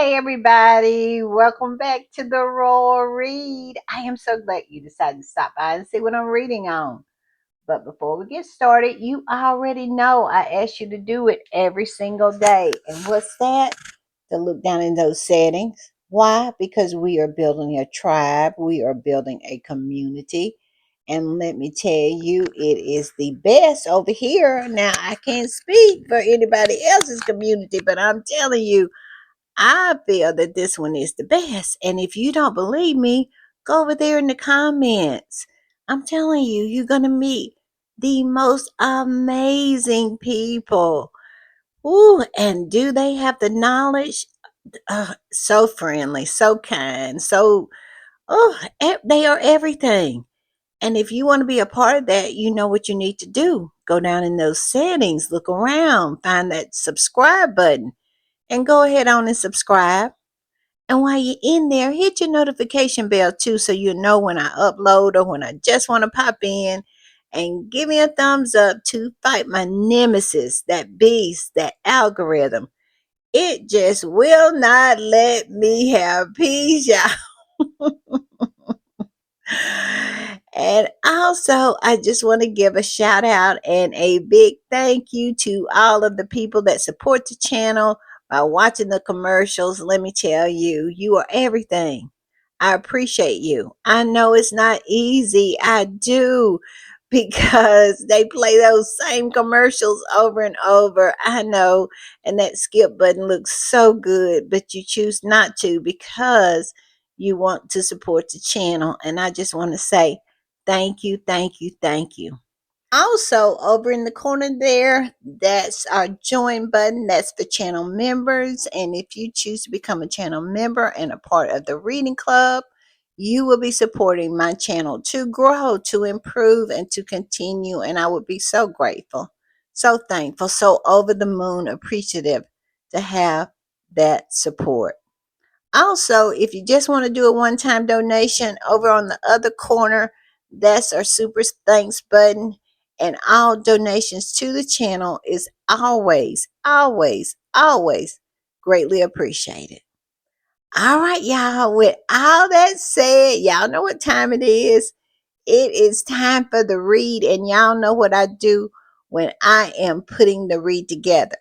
Hey everybody, welcome back to the Royal Read. I am so glad you decided to stop by and see what I'm reading on. But before we get started, you already know I ask you to do it every single day. And what's that? To look down in those settings. Why? Because we are building a tribe, we are building a community. And let me tell you, it is the best over here. Now, I can't speak for anybody else's community, but I'm telling you, I feel that this one is the best. And if you don't believe me, go over there in the comments. I'm telling you, you're going to meet the most amazing people. Ooh, and do they have the knowledge? So friendly, so kind, they are everything. And if you want to be a part of that, you know what you need to do. Go down in those settings, look around, find that subscribe button, and go ahead on and subscribe. And while you're in there, hit your notification bell too so you know when I upload or when I just want to pop in. And give me a thumbs up to fight my nemesis, that beast, that algorithm. It just will not let me have peace, y'all. And also, I just want to give a shout out and a big thank you to all of the people that support the channel by watching the commercials. Let me tell you, you are everything. I appreciate you. I know it's not easy. I do, because they play those same commercials over and over. I know. And that skip button looks so good, but you choose not to because you want to support the channel. And I just want to say thank you, thank you, thank you. Also, over in the corner there, that's our join button. That's for channel members. And if you choose to become a channel member and a part of the reading club, you will be supporting my channel to grow, to improve, and to continue. And I would be so grateful, so thankful, so over the moon appreciative to have that support. Also, if you just want to do a one-time donation, over on the other corner, that's our super thanks button. And all donations to the channel is always, always, always greatly appreciated. All right, y'all. With all that said, y'all know what time it is. It is time for the read, and y'all know what I do when I am putting the read together.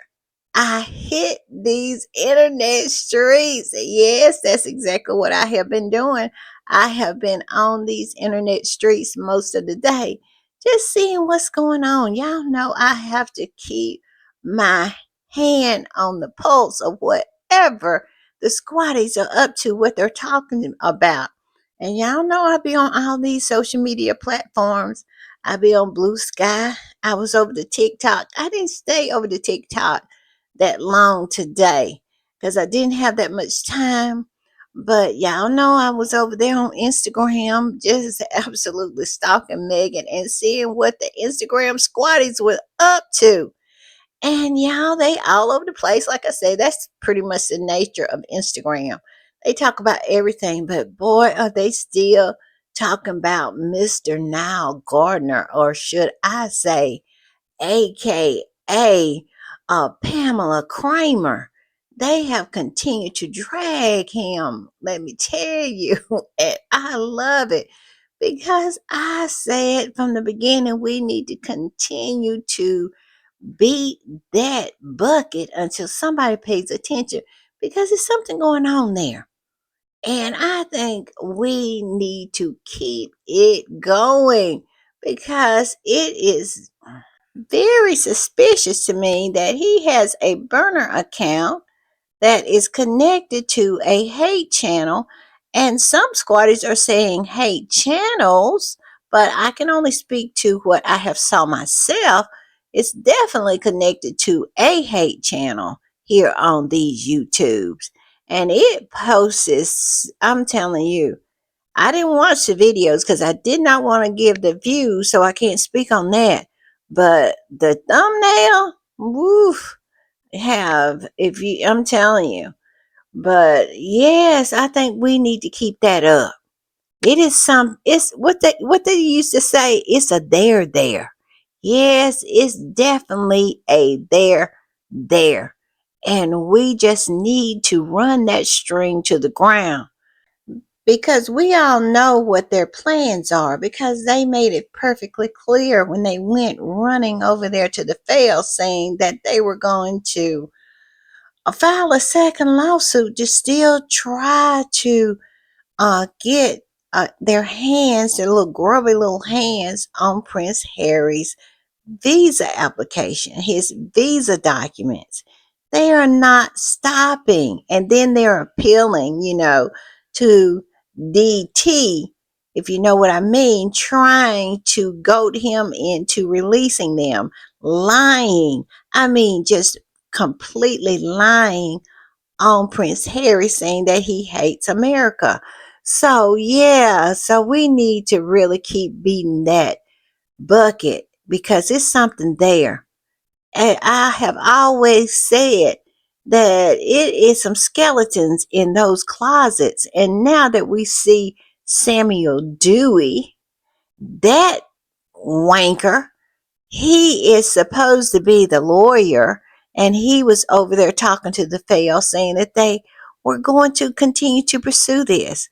I hit these internet streets. Yes, that's exactly what I have been doing. I have been on these internet streets most of the day, just seeing what's going on. Y'all know I have to keep my hand on the pulse of whatever the squatties are up to, what they're talking about. And y'all know I be on all these social media platforms. I be on Blue Sky. I was over to TikTok. I didn't stay over to TikTok that long today because I didn't have that much time. But y'all know I was over there on Instagram just absolutely stalking Meghan and seeing what the Instagram squatties were up to. And y'all, they all over the place. Like I say, that's pretty much the nature of Instagram. They talk about everything, but boy, are they still talking about Mr. Nile Gardner, or should I say, aka Pamela Kramer. They have continued to drag him, let me tell you, and I love it because I said from the beginning we need to continue to beat that bucket until somebody pays attention because there's something going on there. And I think we need to keep it going because it is very suspicious to me that he has a burner account that is connected to a hate channel. And some squatters are saying hate channels, but I can only speak to what I have saw myself. It's definitely connected to a hate channel here on these YouTubes. And it posts, I'm telling you, I didn't watch the videos because I did not want to give the views, so I can't speak on that. But the thumbnail, woof, have if you, I'm telling you. But yes, I think we need to keep that up. It is some. It's what they used to say. It's a there there. Yes, it's definitely a there there. And we just need to run that string to the ground because we all know what their plans are because they made it perfectly clear when they went running over there to the fail saying that they were going to file a second lawsuit to still try to get their hands, their little grubby little hands on Prince Harry's visa application, his visa documents. They are not stopping. And then they're appealing, to DT, if you know what I mean, trying to goad him into releasing them, lying. I mean, just completely lying on Prince Harry, saying that he hates America. So, yeah, so we need to really keep beating that bucket because it's something there. And I have always said that it is some skeletons in those closets. And now that we see Samuel Dewey, that wanker, he is supposed to be the lawyer. And he was over there talking to the fail saying that they were going to continue to pursue this.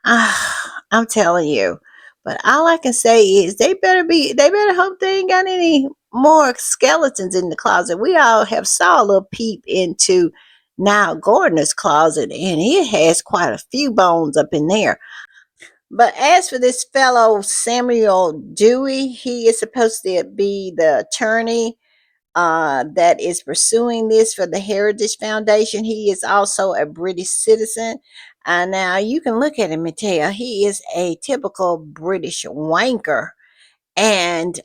I'm telling you. But all I can say is they better hope they ain't got any more skeletons in the closet. We all have saw a little peep into now Gardner's closet and it has quite a few bones up in there. But as for this fellow Samuel Dewey, he is supposed to be the attorney that is pursuing this for the Heritage Foundation. He is also a British citizen. Now you can look at him and tell he is a typical British wanker. And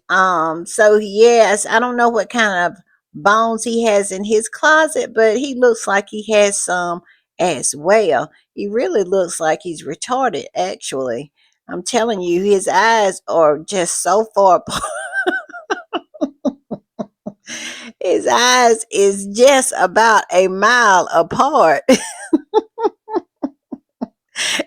so yes, I don't know what kind of bones he has in his closet, but he looks like he has some as well. He really looks like he's retarded, actually. I'm telling you, his eyes are just so far his eyes is just about a mile apart.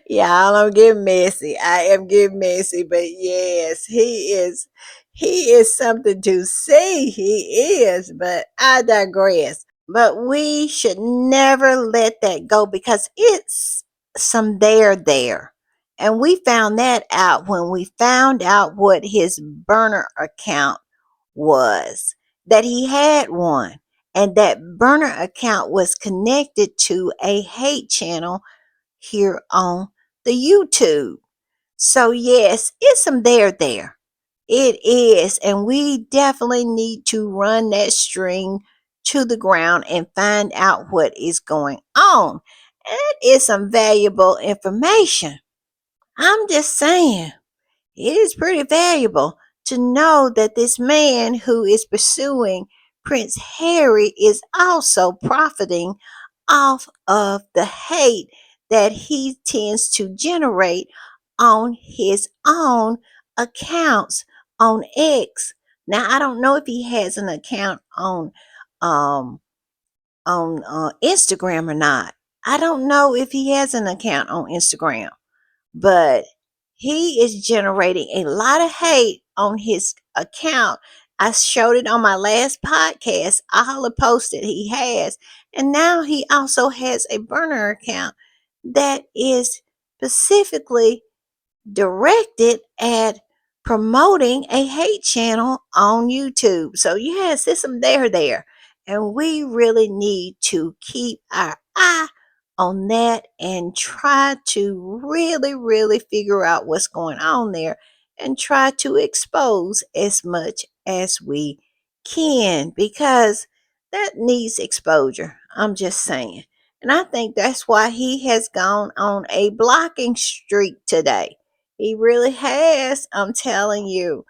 Y'all, I'm getting messy. I am getting messy, but yes, he is something to see. He is, but I digress. But we should never let that go because it's some there. And we found that out when we found out what his burner account was, that he had one, and that burner account was connected to a hate channel here on the YouTube. So yes, it's some there. It is, and we definitely need to run that string to the ground and find out what is going on. It is some valuable information. I'm just saying. It is pretty valuable to know that this man who is pursuing Prince Harry is also profiting off of the hate that he tends to generate on his own accounts on X. Now I don't know if he has an account um on Instagram or not. I don't know if he has an account on Instagram, but he is generating a lot of hate on his account. I showed it on my last podcast, all the posts that he has. And now he also has a burner account that is specifically directed at promoting a hate channel on YouTube. So yes, there's some there. And we really need to keep our eye on that and try to really figure out what's going on there and try to expose as much as we can because that needs exposure. I'm just saying. And I think that's why he has gone on a blocking streak today. He really has, I'm telling you.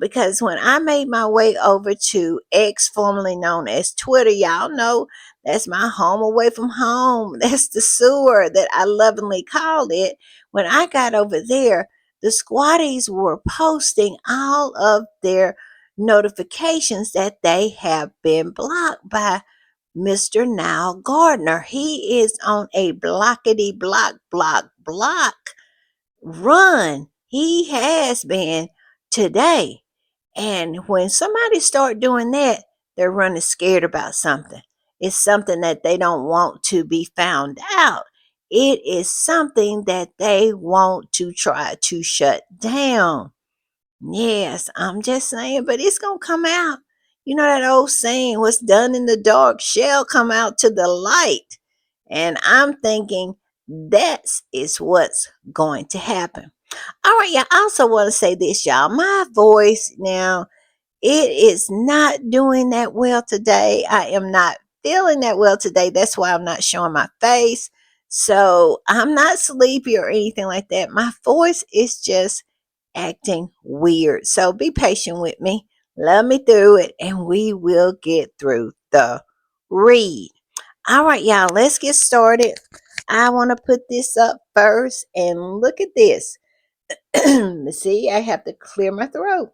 Because when I made my way over to X, formerly known as Twitter, y'all know that's my home away from home. That's the sewer that I lovingly called it. When I got over there, the squatties were posting all of their notifications that they have been blocked by Mr. Now Gardner. He is on a blockety block run. He has been today. And when somebody start doing that, they're running scared about something. is something that they don't want to be found out. It is something that they want to try to shut down. Yes, I'm just saying, but it's going to come out. You know that old saying, what's done in the dark shall come out to the light. And I'm thinking that is what's going to happen. All right, yeah, I also want to say this, y'all. My voice now, it is not doing that well today. I am not feeling that well today. That's why I'm not showing my face. So I'm not sleepy or anything like that. My voice is just acting weird. So be patient with me. Love me through it, and we will get through the read. All right, y'all, let's get started. I want to put this up first, and look at this. See, I have to clear my throat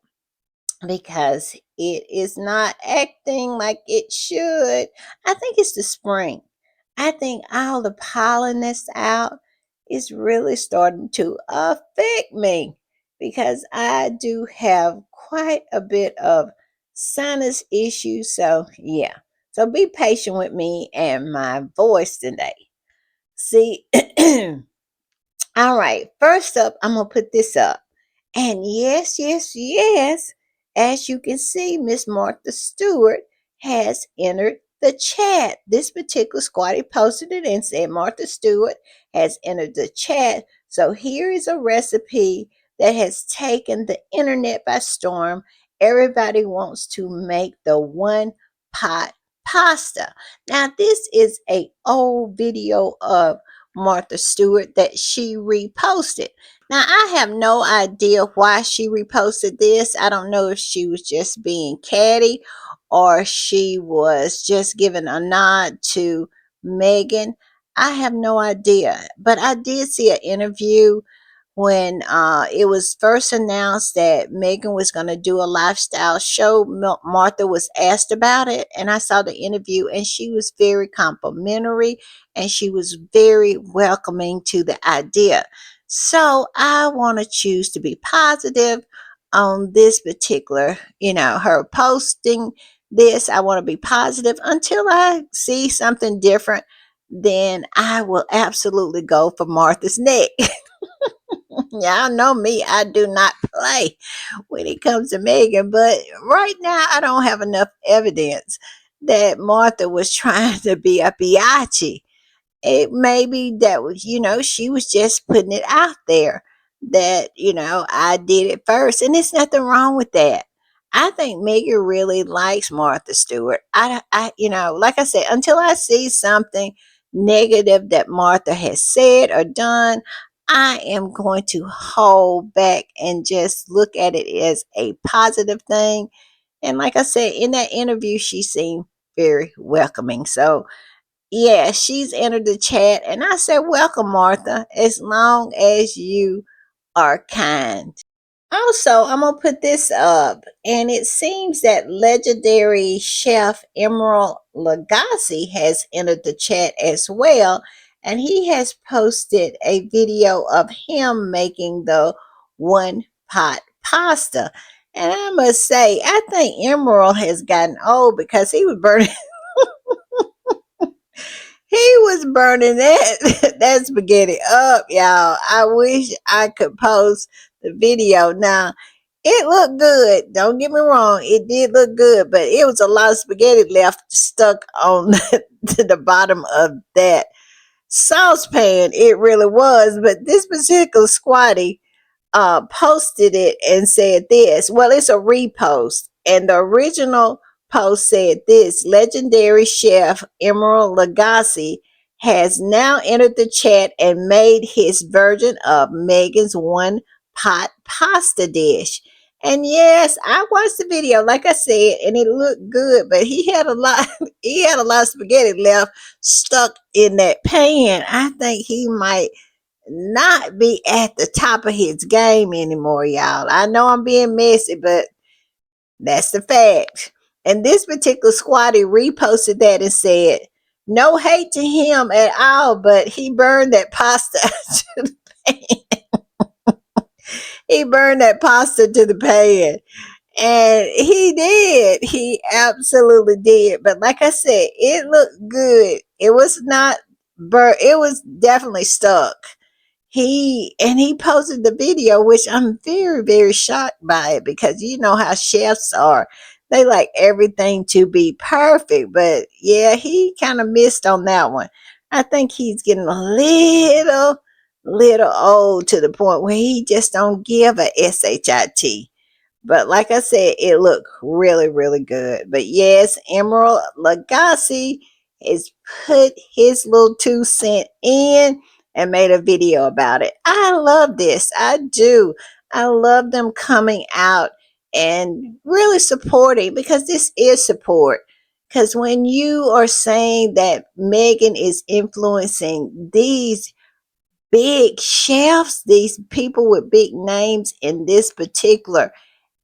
because it is not acting like it should. I think it's the spring. I think all the pollen that's out is really starting to affect me because I do have quite a bit of sinus issues. So, yeah. So be patient with me and my voice today. See, all right, first up, I'm going to put this up. And yes, yes, yes, as you can see, Miss Martha Stewart has entered the chat. This particular squatty posted it and said Martha Stewart has entered the chat. So here is a recipe that has taken the internet by storm. Everybody wants to make the one pot pasta. Now, this is a old video of Martha Stewart that she reposted. Now, I have no idea why she reposted this. I don't know if she was just being catty or she was just giving a nod to Meghan. I have no idea. But I did see an interview when it was first announced that Meghan was going to do a lifestyle show. Martha was asked about it, and I saw the interview, and she was very complimentary and she was very welcoming to the idea. So I want to choose to be positive on this particular, her posting this. I want to be positive until I see something different. Then I will absolutely go for Martha's neck. Y'all know me, I do not play when it comes to Meghan, but right now I don't have enough evidence that Martha was trying to be a biatch. It maybe that was, she was just putting it out there that, I did it first. And there's nothing wrong with that. I think Megan really likes Martha Stewart. Like I said, until I see something negative that Martha has said or done, I am going to hold back and just look at it as a positive thing. And like I said, in that interview, she seemed very welcoming. So, yeah, she's entered the chat, and I said, welcome, Martha, as long as you are kind. Also, I'm going to put this up, and it seems that legendary chef Emerald Lagasse has entered the chat as well, and he has posted a video of him making the one pot pasta. And I must say, I think Emerald has gotten old because he was burning that spaghetti up, y'all. I wish I could post the video. Now, it looked good. Don't get me wrong. It did look good, but it was a lot of spaghetti left stuck on to the bottom of that saucepan. It really was. But this particular squatty posted it and said this. Well, it's a repost, and the original post said this: legendary chef Emerald Lagasse has now entered the chat and made his version of Megan's one pot pasta dish. And yes, I watched the video, like I said, and it looked good, but he had a lot, he had a lot of spaghetti left stuck in that pan. I think he might not be at the top of his game anymore, y'all. I know I'm being messy, but that's the fact. And this particular squatty reposted that and said, no hate to him at all, but he burned that pasta to the pan. He burned that pasta to the pan. And he did. He absolutely did. But like I said, it looked good. It was not it was definitely stuck. He posted the video, which I'm very, very shocked by it, because you know how chefs are. They like everything to be perfect. But yeah, he kind of missed on that one. I think he's getting a little old, to the point where he just don't give a shit. But like I said, it looked really, really good. But yes, Emerald Lagasse has put his little 2 cent in and made a video about it. I love this. I do. I love them coming out and really supporting, because this is support. Because when you are saying that Meghan is influencing these big chefs, these people with big names in this particular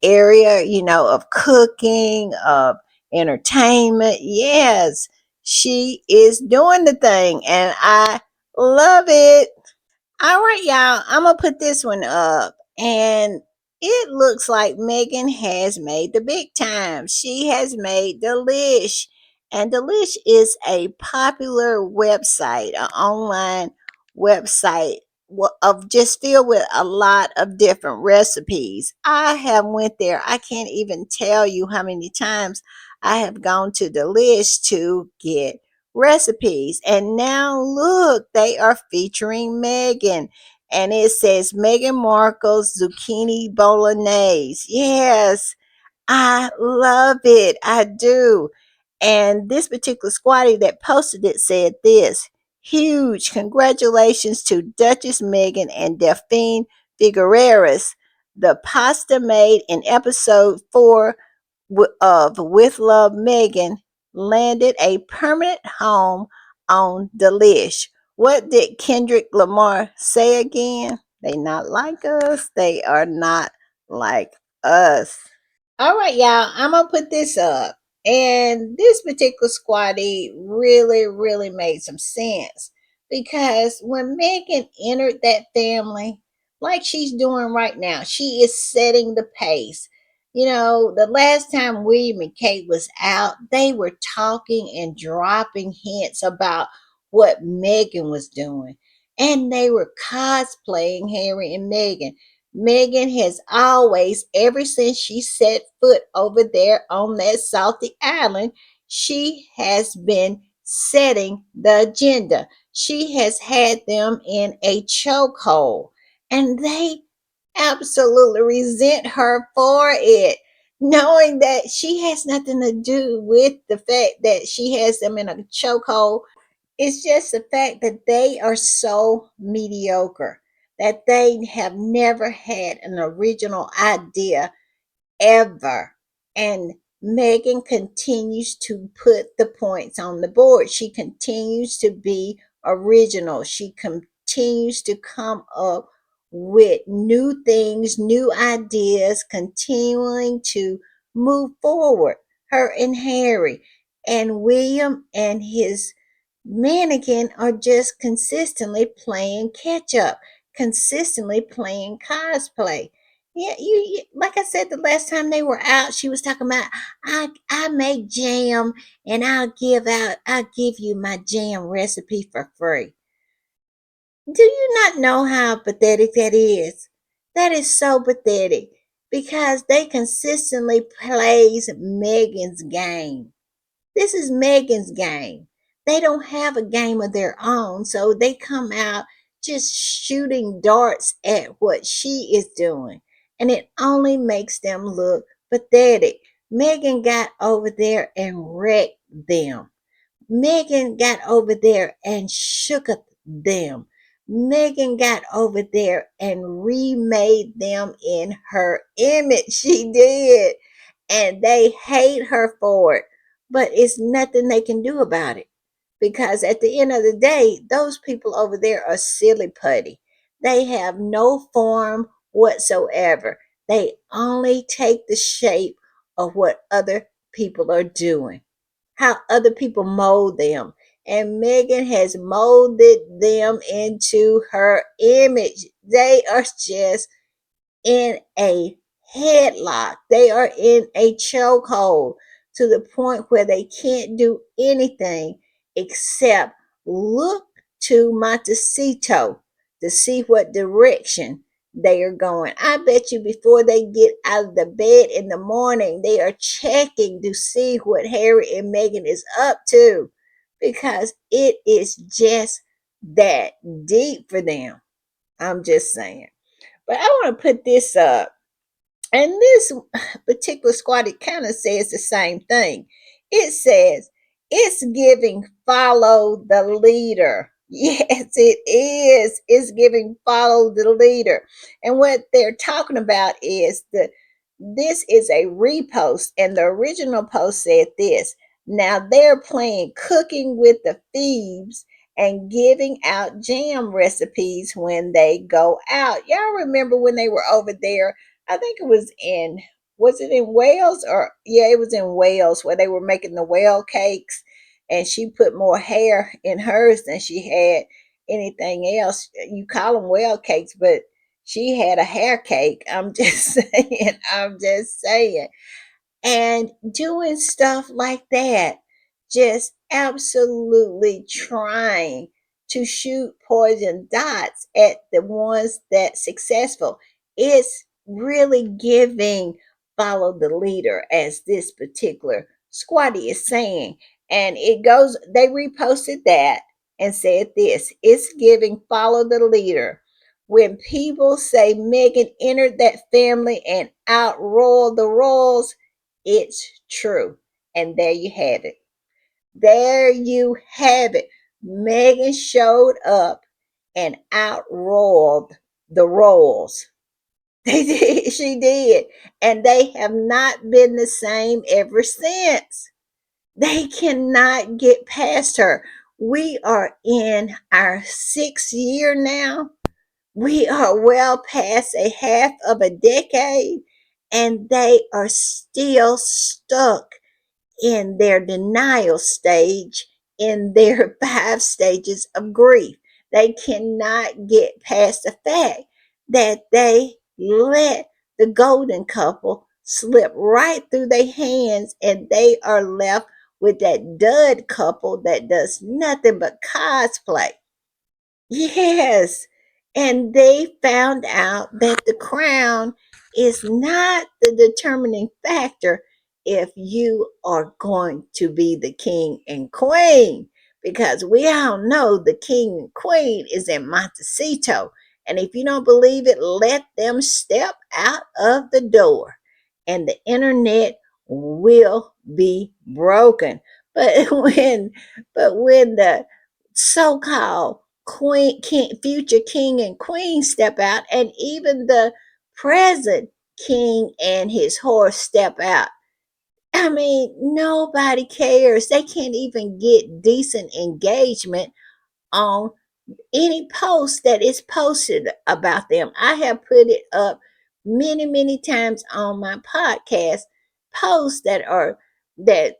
area, of cooking, of entertainment. Yes, she is doing the thing, and I love it. All right, y'all. I'm gonna put this one up, and it looks like Megan has made the big time. She has made Delish, and Delish is a popular website, an online website of just filled with a lot of different recipes. I have went there. I can't even tell you how many times I have gone to Delish to get recipes. And now look, they are featuring Megan. And it says Meghan Markle's zucchini bolognese. Yes, I love it. I do. And this particular squatty that posted it said this: huge congratulations to Duchess Meghan and Delphine Figueres. The pasta made in episode 4 of With Love Megan landed a permanent home on Delish. What did Kendrick Lamar say again? They not like us. They are not like us. All right, y'all. I'm gonna put this up. And this particular squatty really, really made some sense, because when Megan entered that family, like she's doing right now, she is setting the pace. The last time William and Kate was out, they were talking and dropping hints about what Megan was doing. And they were cosplaying Harry and Meghan. Megan has always, ever since she set foot over there on that salty island, she has been setting the agenda. She has had them in a chokehold, and they absolutely resent her for it, knowing that she has nothing to do with the fact that she has them in a chokehold. It's just the fact that they are so mediocre, that they have never had an original idea ever. And Megan continues to put the points on the board. She continues to be original. She continues to come up with new things, new ideas, continuing to move forward. Her and Harry and William and his mannequin are just consistently playing catch up, consistently playing cosplay. Yeah, like I said, the last time they were out, she was talking about, I make jam, and I'll give you my jam recipe for free. Do you not know how pathetic that is? That is so pathetic, because they consistently plays Megan's game. This is Megan's game. They don't have a game of their own, so they come out just shooting darts at what she is doing. And it only makes them look pathetic. Megan got over there and wrecked them. Megan got over there and shook up them. Megan got over there and remade them in her image. She did. And they hate her for it. But it's nothing they can do about it. Because at the end of the day, those people over there are silly putty. They have no form whatsoever. They only take the shape of what other people are doing, how other people mold them. And Megan has molded them into her image. They are just in a headlock. They are in a chokehold to the point where they can't do anything except look to Montecito to see what direction they are going. I bet you before they get out of the bed in the morning, they are checking to see what Harry and Meghan is up to because it is just that deep for them. I'm just saying. But I want to put this up. And this particular squad, it kind of says the same thing. It says, it's giving follow the leader. Yes, it is. It's giving follow the leader. And what they're talking about is this is a repost. And the original post said this. Now they're playing cooking with the thieves and giving out jam recipes when they go out. Y'all remember when they were over there? I think it was it in Wales or yeah, it was in Wales where they were making the whale cakes and she put more hair in hers than she had anything else. You call them whale cakes, but she had a hair cake. I'm just saying. I'm just saying and doing stuff like that. Just absolutely trying to shoot poison dots at the ones that successful. It's really giving follow the leader as this particular squatty is saying. And it goes, they reposted that and said this, it's giving follow the leader. When people say Meghan entered that family and outrolled the royals, it's true. And there you have it. There you have it. Meghan showed up and outrolled the royals. They did, she did. And they have not been the same ever since. They cannot get past her. We are in our 6th year now. We are well past a half of a decade, and they are still stuck in their denial stage, in their 5 stages of grief. They cannot get past the fact that they let the golden couple slip right through their hands and they are left with that dud couple that does nothing but cosplay. Yes. And they found out that the crown is not the determining factor if you are going to be the king and queen. Because we all know the king and queen is in Montecito. And if you don't believe it, let them step out of the door. And the internet will be broken. But when the so-called queen, king, future king and queen step out, and even the present king and his horse step out. I mean, nobody cares. They can't even get decent engagement on any post that is posted about them. I have put it up many, many times on my podcast posts that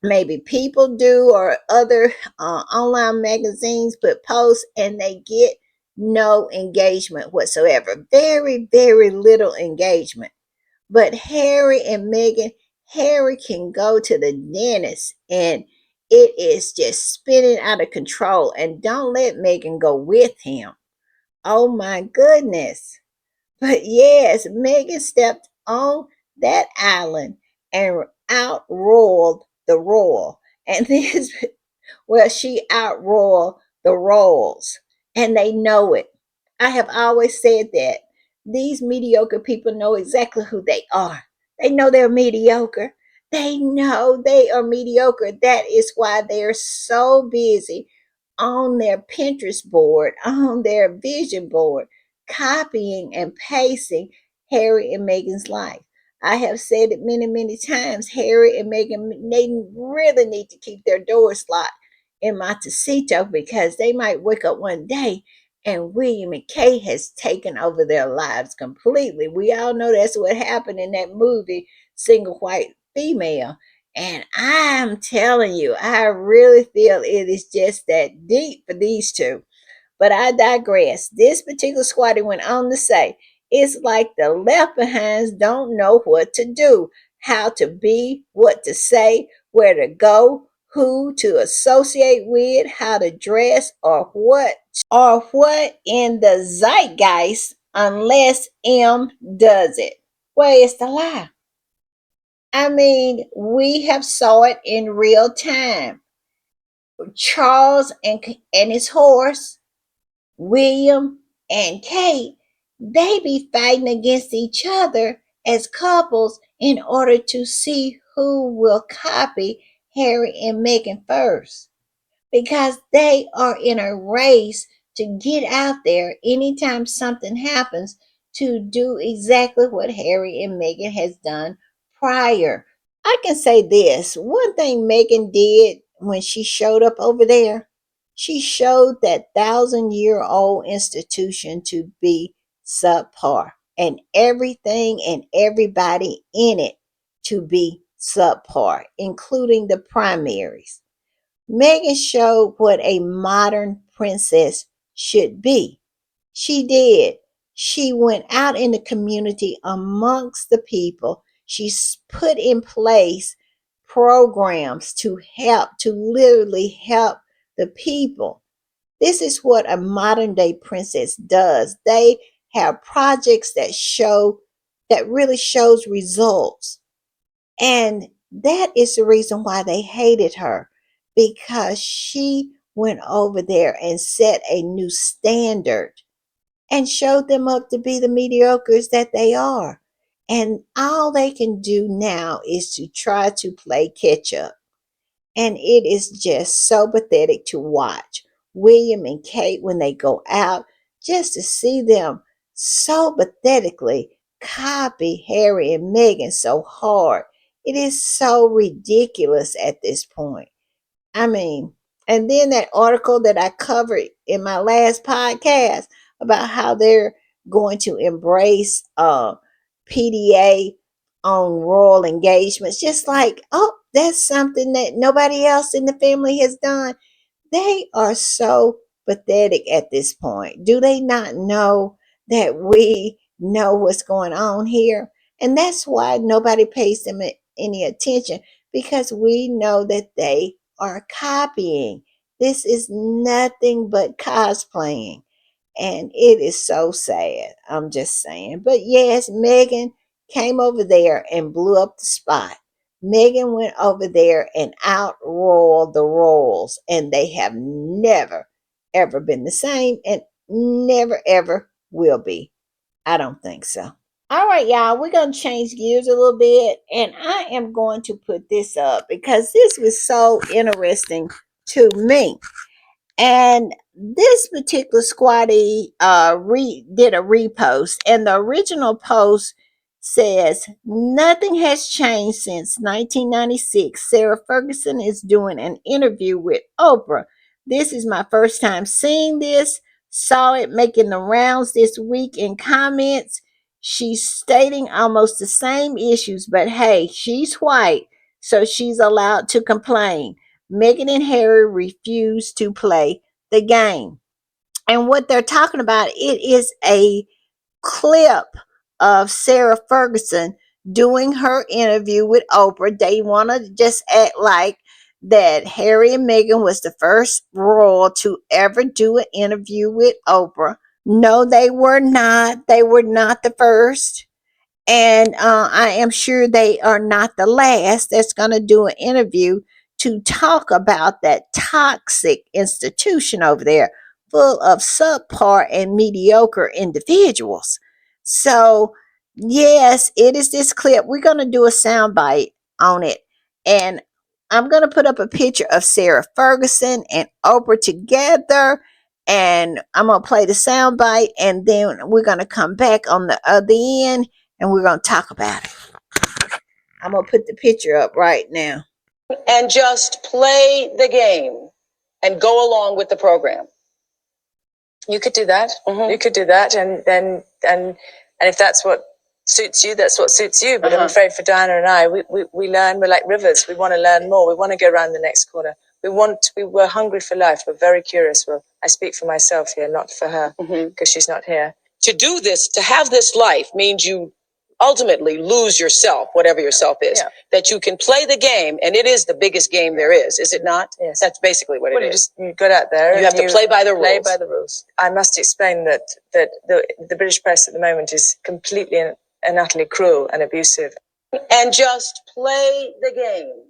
maybe people do or other online magazines put posts and they get no engagement whatsoever. Very, very little engagement. But Harry and Meghan, Harry can go to the dentist and it is just spinning out of control. And don't let Meghan go with him. Oh my goodness. But yes, Megan stepped on that island and outrolled the royal. And this, well, she outrolled the royals. And they know it. I have always said that. These mediocre people know exactly who they are. They know they're mediocre. They know they are mediocre. That is why they are so busy on their Pinterest board, on their vision board, copying and pasting Harry and Meghan's life. I have said it many, many times. Harry and Meghan, they really need to keep their doors locked in Montecito because they might wake up one day and William and Kate has taken over their lives completely. We all know that's what happened in that movie, Single White Female. And I'm telling you, I really feel it is just that deep for these two. But I digress. This particular squatter went on to say, It's like the left behinds don't know what to do, how to be, what to say, where to go, who to associate with, how to dress, or what in the zeitgeist unless M does it. Where is the lie? I mean, we have saw it in real time. Charles and his horse, William and Kate, they be fighting against each other as couples in order to see who will copy Harry and Meghan first, because they are in a race to get out there anytime something happens to do exactly what Harry and Meghan has done prior. I can say this one thing Megan did when she showed up over there, she showed that 1,000-year-old institution to be subpar and everything and everybody in it to be subpar, including the primaries. Megan showed what a modern princess should be. She did. She went out in the community amongst the people. She's put in place programs to help, to literally help the people. This is what a modern day princess does. They have projects that really shows results. And that is the reason why they hated her, because she went over there and set a new standard and showed them up to be the mediocres that they are. And all they can do now is to try to play catch up. And it is just so pathetic to watch William and Kate when they go out, just to see them so pathetically copy Harry and Meghan so hard. It is so ridiculous at this point. I mean, and then that article that I covered in my last podcast about how they're going to embrace PDA on royal engagements, just like, oh, that's something that nobody else in the family has done. They are so pathetic at this point. Do they not know that we know what's going on here? And that's why nobody pays them any attention, because we know that they are copying. This is nothing but cosplaying. And it is so sad. I'm just saying. But yes, Megan came over there and blew up the spot. Megan went over there and outrolled the royals, and they have never, ever been the same and never, ever will be. I don't think so. All right, y'all, we're going to change gears a little bit, and I am going to put this up because this was so interesting to me. And this particular squatty did a repost, and the original post says, "Nothing has changed since 1996. Sarah Ferguson is doing an interview with Oprah. This is my first time seeing this. Saw it making the rounds this week in comments. She's stating almost the same issues, but hey, she's white, so she's allowed to complain. Meghan and Harry refuse to play the game." And what they're talking about, it is a clip of Sarah Ferguson doing her interview with Oprah. They want to just act like that Harry and Meghan was the first royal to ever do an interview with Oprah. No, they were not. They were not the first. And I am sure they are not the last that's going to do an interview to talk about that toxic institution over there, full of subpar and mediocre individuals. So, yes, it is this clip. We're going to do a soundbite on it. And I'm going to put up a picture of Sarah Ferguson and Oprah together. And I'm going to play the soundbite. And then we're going to come back on the other end and we're going to talk about it. I'm going to put the picture up right now. And just play the game and go along with the program. You could do that. Mm-hmm. You could do that. And if that's what suits you, that's what suits you. But I'm afraid for Diana and I, we learn, we're like rivers. We want to learn more. We want to go around the next corner. We're hungry for life. We're very curious. Well, I speak for myself here, not for her, because she's not here. To do this, to have this life, means you ultimately lose yourself, whatever yourself is. Yeah. That you can play the game, and it is the biggest game there is it not? Yes. That's basically what it is. You got out there. You have to play by the rules. Play by the rules. I must explain that the British press at the moment is completely and utterly cruel and abusive. And just play the game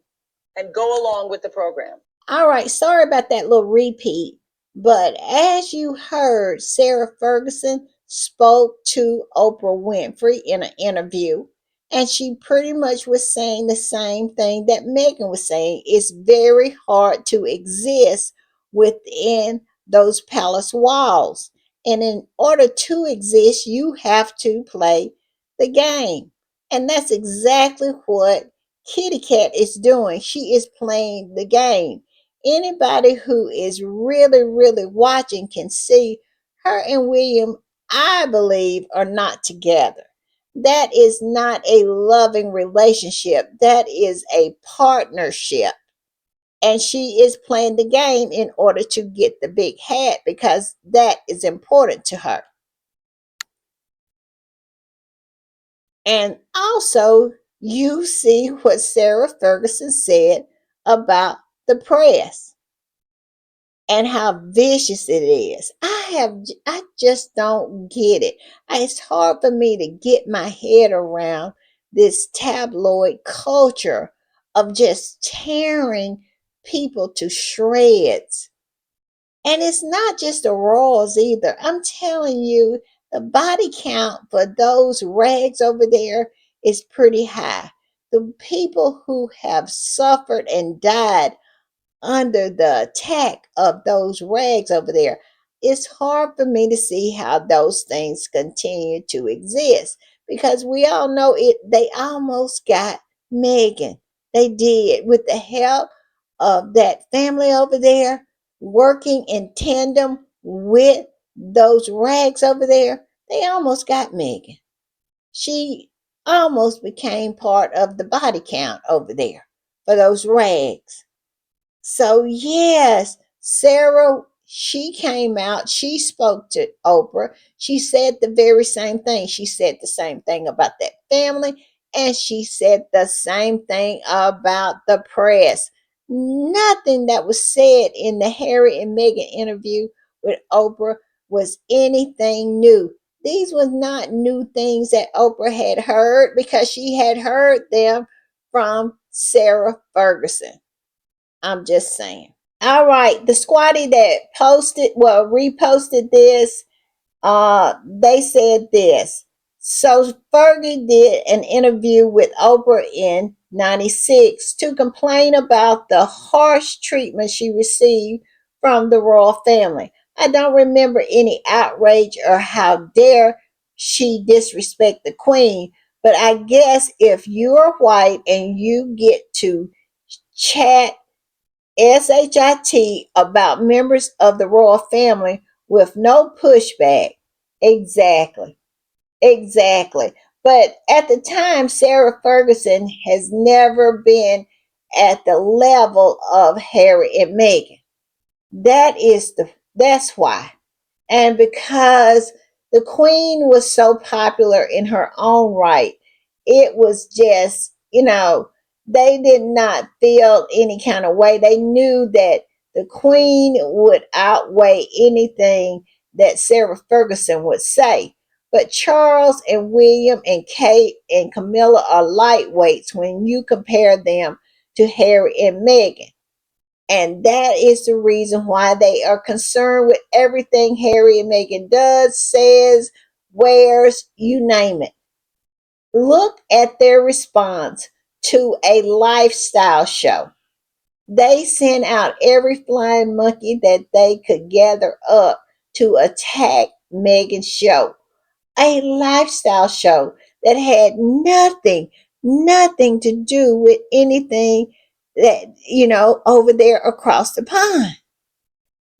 and go along with the program. All right, sorry about that little repeat, but as you heard, Sarah Ferguson spoke to Oprah Winfrey in an interview, and she pretty much was saying the same thing that Meghan was saying. It's very hard to exist within those palace walls. And in order to exist, you have to play the game. And that's exactly what Kitty Cat is doing. She is playing the game. Anybody who is really watching can see her and William, I believe, are not together. That is not a loving relationship. That is a partnership. And she is playing the game in order to get the big hat because that is important to her. And also, you see what Sarah Ferguson said about the press and how vicious it is. I just don't get it. It's hard for me to get my head around this tabloid culture of just tearing people to shreds. And it's not just the royals either. I'm telling you, the body count for those rags over there is pretty high. The people who have suffered and died under the attack of those rags over there. It's hard for me to see how those things continue to exist because we all know it. They almost got Meghan. They did with the help of that family over there working in tandem with those rags over there. They almost got Meghan. She almost became part of the body count over there for those rags. So, yes, Sarah, she came out, she spoke to Oprah. She said the very same thing. She said the same thing about that family, and she said the same thing about the press. Nothing that was said in the Harry and Meghan interview with Oprah was anything new. These were not new things that Oprah had heard because she had heard them from Sarah Ferguson. I'm just saying. All right, the squatty that reposted this, they said this. So Fergie did an interview with Oprah in 96 to complain about the harsh treatment she received from the royal family. I don't remember any outrage or how dare she disrespect the queen, but I guess if you're white and you get to chat SHIT about members of the royal family with no pushback. Exactly. Exactly. But at the time, Sarah Ferguson has never been at the level of Harry and Meghan. That's why. And because the queen was so popular in her own right, it was just, they did not feel any kind of way. They knew that the queen would outweigh anything that Sarah Ferguson would say. But Charles and William and Kate and Camilla are lightweights when you compare them to Harry and Meghan. And that is the reason why they are concerned with everything Harry and Meghan does, says, wears, you name it. Look at their response to a lifestyle show. They sent out every flying monkey that they could gather up to attack Meghan's show. A lifestyle show that had nothing to do with anything that, over there across the pond.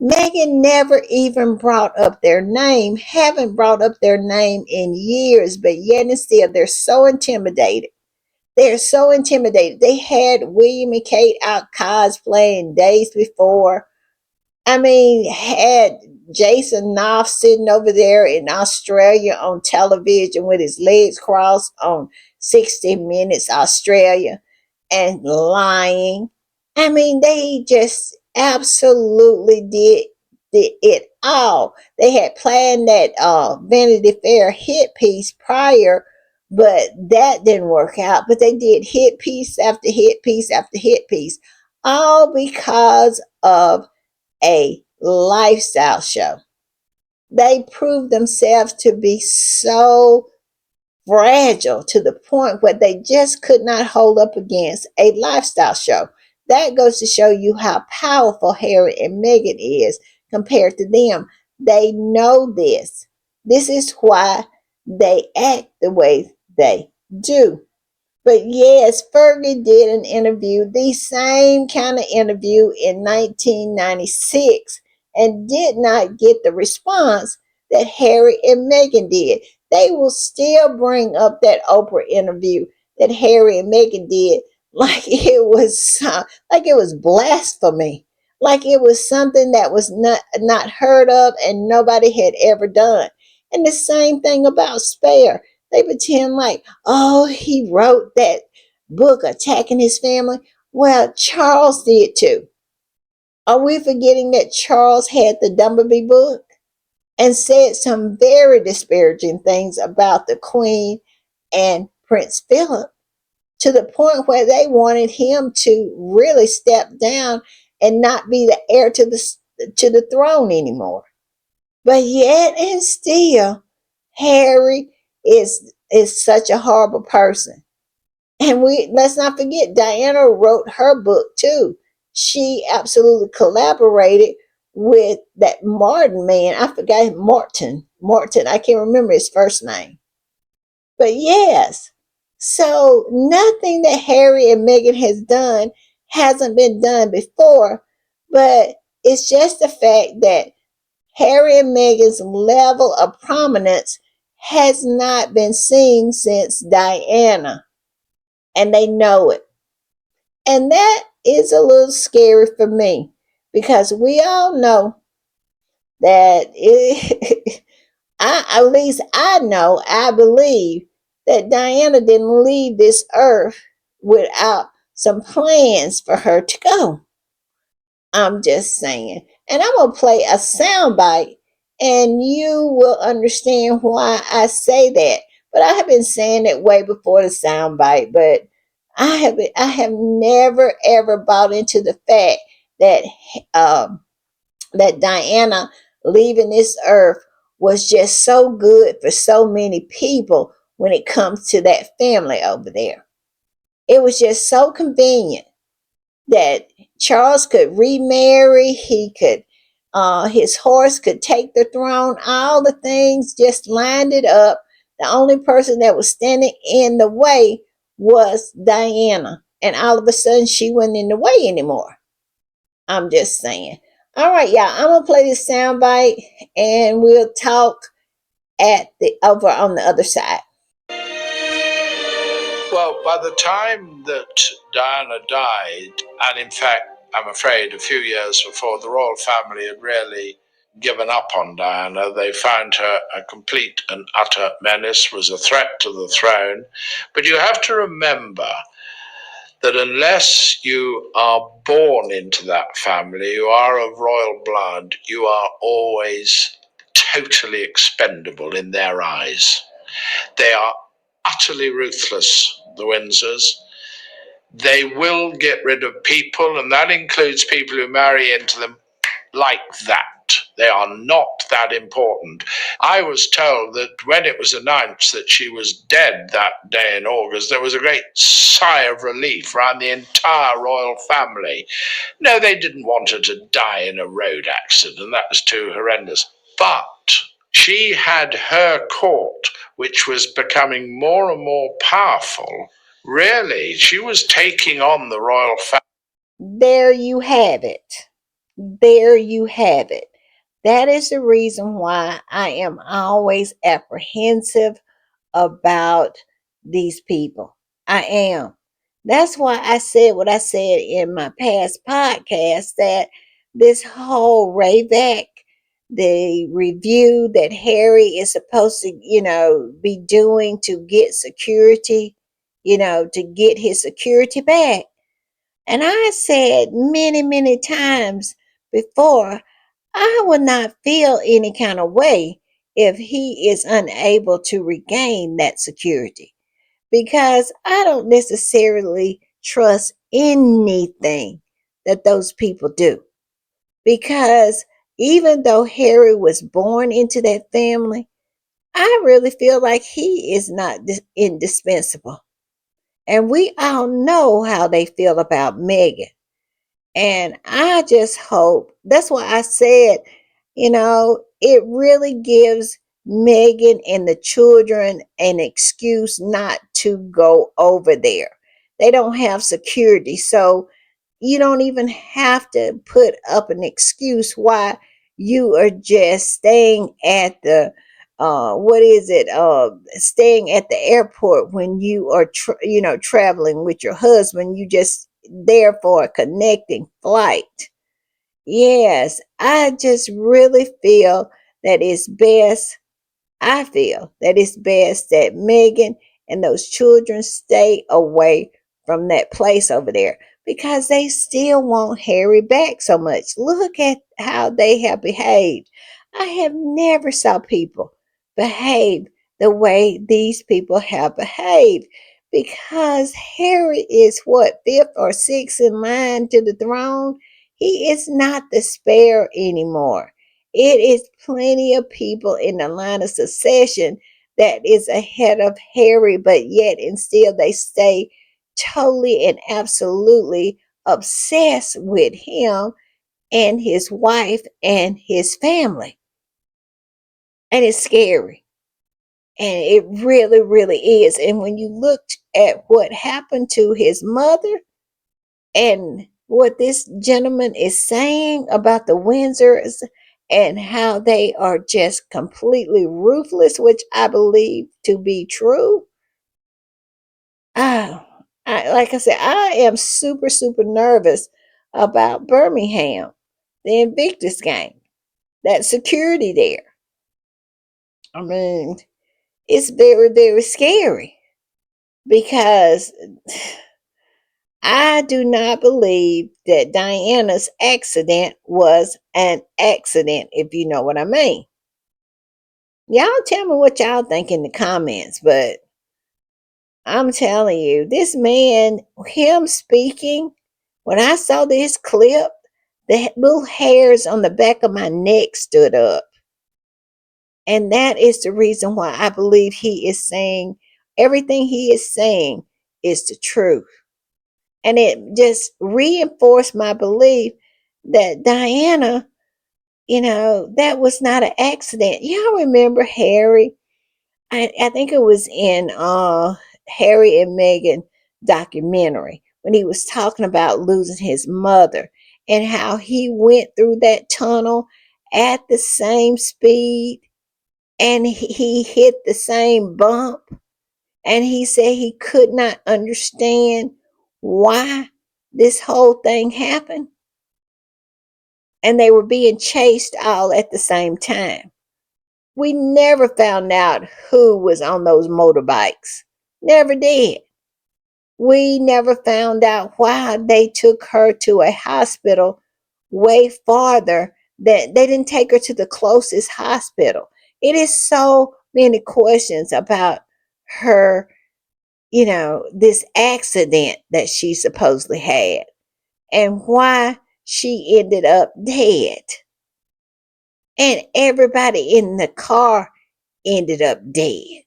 Meghan never even brought up their name, haven't brought up their name in years, but yet and still they're so intimidated. They're so intimidated. They had William and Kate out cosplaying days before. I mean, had Jason Knopf sitting over there in Australia on television with his legs crossed on 60 Minutes Australia and lying. I mean, they just absolutely did it all. They had planned that Vanity Fair hit piece prior, but that didn't work out. But they did hit piece after hit piece after hit piece, all because of a lifestyle show. They proved themselves to be so fragile to the point where they just could not hold up against a lifestyle show. That goes to show you how powerful Harry and Meghan is compared to them. They know this. This is why they act the way they do. But yes, Fergie did an interview, the same kind of interview in 1996, and did not get the response that Harry and Meghan did. They will still bring up that Oprah interview that Harry and Meghan did like it was blasphemy, like it was something that was not heard of and nobody had ever done. And the same thing about Spare. They pretend like, oh, he wrote that book attacking his family. Well, Charles did too. Are we forgetting that Charles had the Dumbarby book and said some very disparaging things about the Queen and Prince Philip, to the point where they wanted him to really step down and not be the heir to the throne anymore. But yet and still, Harry is such a horrible person. And we let's not forget Diana wrote her book too. She absolutely collaborated with that Martin man. I forgot Morton. Morton. I can't remember his first name. But yes. So nothing that Harry and Meghan has done hasn't been done before, but it's just the fact that Harry and Meghan's level of prominence has not been seen since Diana, and they know it. And that is a little scary for me because we all know that at least I know, I believe that Diana didn't leave this earth without some plans for her to go. I'm just saying. And I'm going to play a soundbite and you will understand why I say that. But I have been saying it way before the soundbite, but I have never ever bought into the fact that um, that Diana leaving this earth was just so good for so many people when it comes to that family over there. It was just so convenient that Charles could remarry, he could, his horse could take the throne, all the things just lined it up. The only person that was standing in the way was Diana. And all of a sudden, she wasn't in the way anymore. I'm just saying. All right, y'all, I'm going to play this soundbite and we'll talk at the over on the other side. Well, by the time that Diana died, and in fact, I'm afraid a few years before, the royal family had really given up on Diana. They found her a complete and utter menace, was a threat to the throne. But you have to remember that unless you are born into that family, you are of royal blood, you are always totally expendable in their eyes. They are utterly ruthless, the Windsors. They will get rid of people, and that includes people who marry into them like that. They are not that important. I was told that when it was announced that she was dead that day in August, there was a great sigh of relief around the entire royal family. No, they didn't want her to die in a road accident. That was too horrendous. But she had her court, which was becoming more and more powerful. Really, she was taking on the royal family. There you have it. There you have it. That is the reason why I am always apprehensive about these people. I am. That's why I said what I said in my past podcast that this whole Rayback, the review that Harry is supposed to, be doing to get security, to get his security back. And I said many, many times before, I would not feel any kind of way if he is unable to regain that security, because I don't necessarily trust anything that those people do. Because even though Harry was born into that family, I really feel like he is not indispensable. And we all know how they feel about Meghan. And I just hope, that's why I said, it really gives Meghan and the children an excuse not to go over there. They don't have security. So you don't even have to put up an excuse why you are just staying at the staying at the airport when you are traveling with your husband. You just there for a connecting flight. Yes, I just really feel that it's best I feel that it's best that Meghan and those children stay away from that place over there, because they still want Harry back so much. Look at how they have behaved. I have never saw people behave the way these people have behaved, because Harry is what, fifth or sixth in line to the throne. He is not the spare anymore. It is plenty of people in the line of succession that is ahead of Harry, but yet and still they stay totally and absolutely obsessed with him and his wife and his family. And it's scary. And it really, really is. And when you looked at what happened to his mother and what this gentleman is saying about the Windsors and how they are just completely ruthless, which I believe to be true. Oh, like I said, I am super, super nervous about Birmingham, the Invictus game, that security there. I mean, it's very, very scary, because I do not believe that Diana's accident was an accident, if you know what I mean. Y'all tell me what y'all think in the comments, but I'm telling you, this man, him speaking, when I saw this clip, the little hairs on the back of my neck stood up. And that is the reason why I believe he is saying everything he is saying is the truth. And it just reinforced my belief that Diana, that was not an accident. Y'all remember Harry? I think it was in Harry and Meghan documentary, when he was talking about losing his mother and how he went through that tunnel at the same speed, and he hit the same bump, and he said he could not understand why this whole thing happened, and they were being chased all at the same time. We never found out who was on those motorbikes. Never did. We never found out why they took her to a hospital way farther, that they didn't take her to the closest hospital. It is so many questions about her, this accident that she supposedly had, and why she ended up dead. And everybody in the car ended up dead.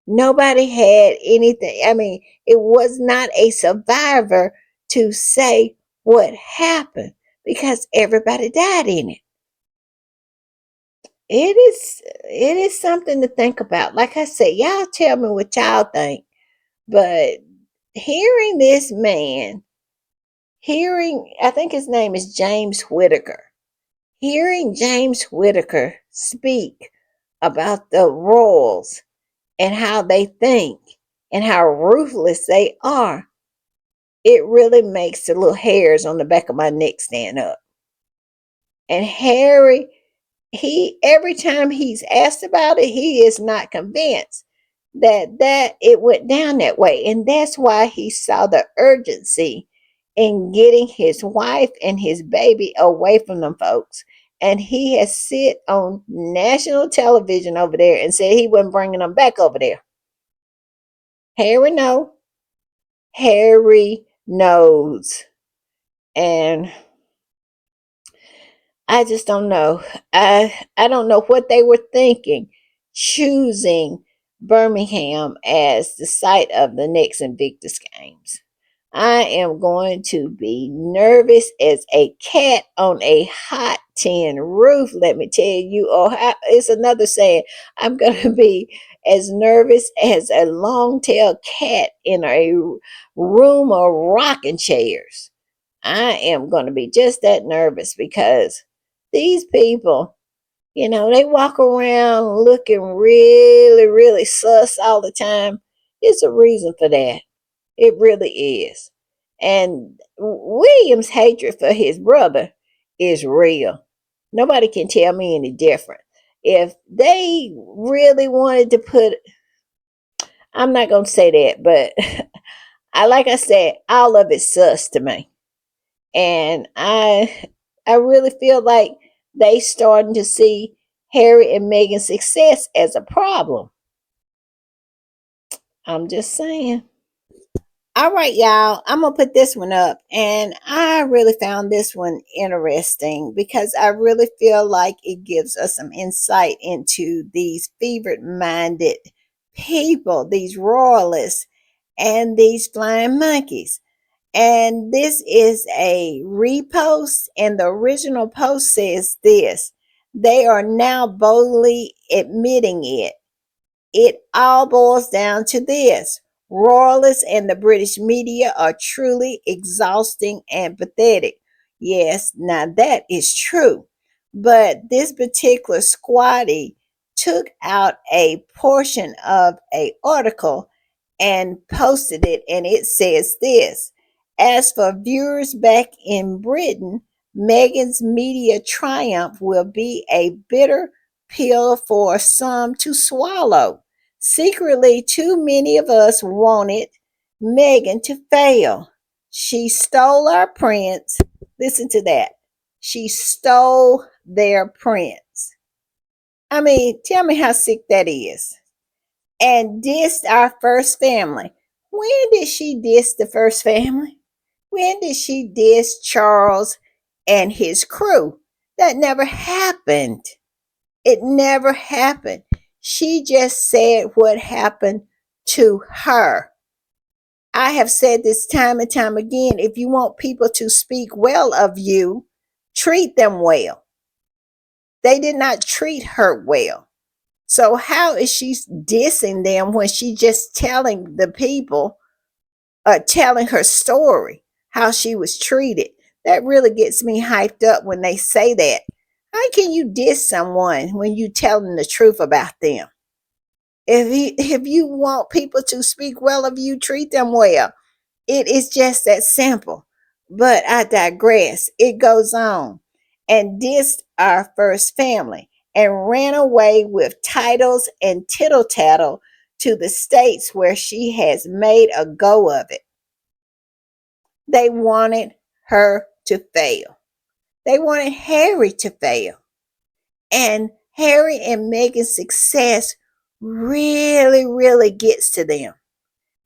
Nobody had anything. I mean, it was not a survivor to say what happened, because everybody died in it. It is something to think about. Like I said, y'all tell me what y'all think. But hearing this man, I think his name is James Whitaker. Hearing James Whitaker speak about the royals and how they think and how ruthless they are, it really makes the little hairs on the back of my neck stand up. And Harry, he every time he's asked about it, he is not convinced that it went down that way. And that's why he saw the urgency in getting his wife and his baby away from them folks. And he has sit on national television over there and said he wasn't bringing them back over there. Harry know. Harry knows. And I just don't know. I don't know what they were thinking, choosing Birmingham as the site of the next Invictus Games. I am going to be nervous as a cat on a hot tin roof. Let me tell you, or it's another saying. I'm going to be as nervous as a long-tailed cat in a room of rocking chairs. I am going to be just that nervous because these people, they walk around looking really, really sus all the time. It's a reason for that. It really is. And William's hatred for his brother is real. Nobody can tell me any different. If they really wanted to put, I'm not going to say that, but like I said, all of it's sus to me. And I really feel like they starting to see Harry and Meghan's success as a problem. I'm just saying. All right, y'all. I'm gonna put this one up, and I really found this one interesting because I really feel like it gives us some insight into these fevered-minded people, these royalists, and these flying monkeys. And this is a repost, and the original post says this: they are now boldly admitting it. It all boils down to this: royalists and the British media are truly exhausting and pathetic. Yes, now that is true. But this particular squatty took out a portion of a article and posted it, and it says this: as for viewers back in Britain, Meghan's media triumph will be a bitter pill for some to swallow. Secretly, too many of us wanted Meghan to fail. She stole our prince. Listen to that. She stole their prince. I mean, tell me how sick that is. And dissed our first family. When did she diss the first family? When did she diss Charles and his crew? That never happened. It never happened. She just said what happened to her. I have said this time and time again: if you want people to speak well of you, treat them well. They did not treat her well. So how is she dissing them when she just telling the people, telling her story, how she was treated? That really gets me hyped up when they say that. How can you diss someone when you telling the truth about them? If you want people to speak well of you, treat them well. It is just that simple. But I digress. It goes on. And dissed our first family and ran away with titles and tittle tattle to the states where she has made a go of it. They wanted her to fail. They wanted Harry to fail. And Harry and Meghan's success really, really gets to them.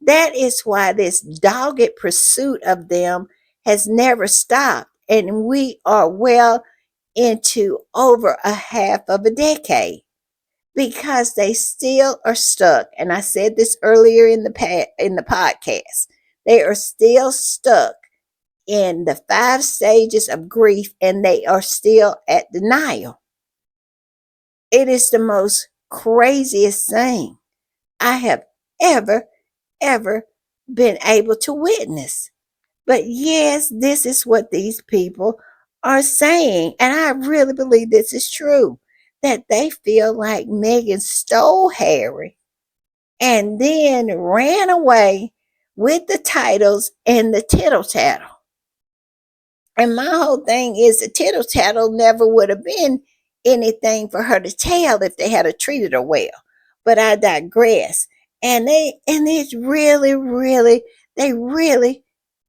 That is why this dogged pursuit of them has never stopped. And we are well into over a half of a decade because they still are stuck. And I said this earlier in the podcast. They are still stuck in the 5 stages of grief, and they are still at denial. It is the most craziest thing I have ever, ever been able to witness. But yes, this is what these people are saying. And I really believe this is true, that they feel like Meghan stole Harry and then ran away with the titles and the tittle tattle. And my whole thing is the tittle tattle never would have been anything for her to tell if they had treated her well. But I digress. And it's really, really, they really